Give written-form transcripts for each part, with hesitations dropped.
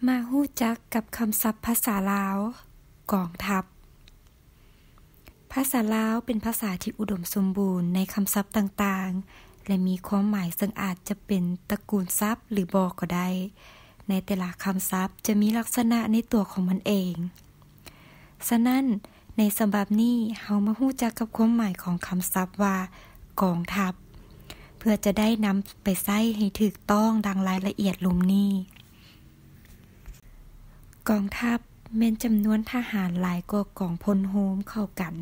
มาฮู้จักกับคำศัพท์ภาษาลาวกองทัพภาษาลาวเป็นภาษาที่อุดมสมบูรณ์ในคำศัพท์ต่างๆและมีความหมายซึ่งอาจจะเป็นตระกูลศัพท์หรือบ่ก็ได้ในแต่ละคำศัพท์จะมีลักษณะในตัวของมันเองฉะนั้นในฉบับนี้เฮามาฮู้จักกับความหมายของคำศัพท์ว่ากองทัพเพื่อจะได้นำไปใช้ให้ถูกต้องดังรายละเอียดลุ่มนี้กองทัพแม่นจำนวนทหารหลายกว่ากองพลโฮมเข้ากัน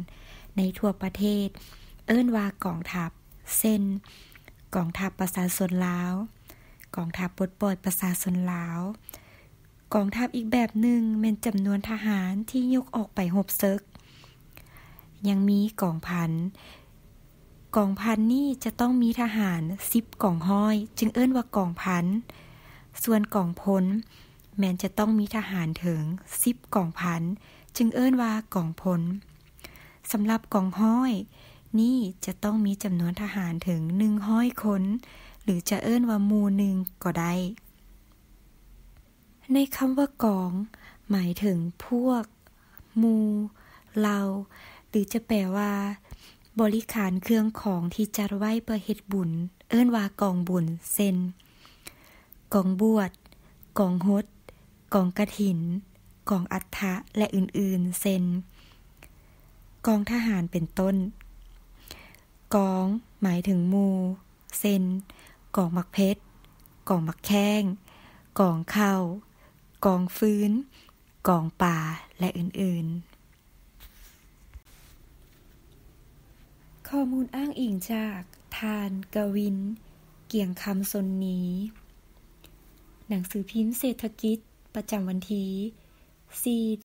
ในทั่วประเทศเอิ้นว่ากองทัพเช่นกองทัพประชาชนลาวกองทัพปลดปล่อยประชาชนลาวกองทัพอีกแบบหนึ่งแม่นจำนวนทหารที่ยกออกไปรบศึกยังมีกองพันนี่จะต้องมีทหาร10กองร้อยจึงเอิ้นว่ากองพันส่วนกองพลแม้นจะต้องมีทหารถึง10กองพันจึงเอิ้นว่ากองพลสำหรับกองร้อยนี่จะต้องมีจำนวนทหารถึง100คนหรือจะเอิ้นว่าหมู่หนึ่งก็ได้ในคำว่ากองหมายถึงพวกหมู่เราหรือจะแปลว่าบริขารเครื่องของที่จัดไว้เพื่อเฮ็ดบุญเอิ้นว่ากองบุญเช่นกองบวชกองฮดกองกฐินกองอัฐะและอื่นๆเช่นกองทหารเป็นต้นกองหมายถึงหมู่เช่นกองมักเพชรกองมักแข้งกองข้าวกองฟื้นกองป่าและอื่นๆข้อมูลอ้างอิงจากทานกวินเกียงคำสนนีหนังสือพิมพ์เศรษฐกิจประจำวันที่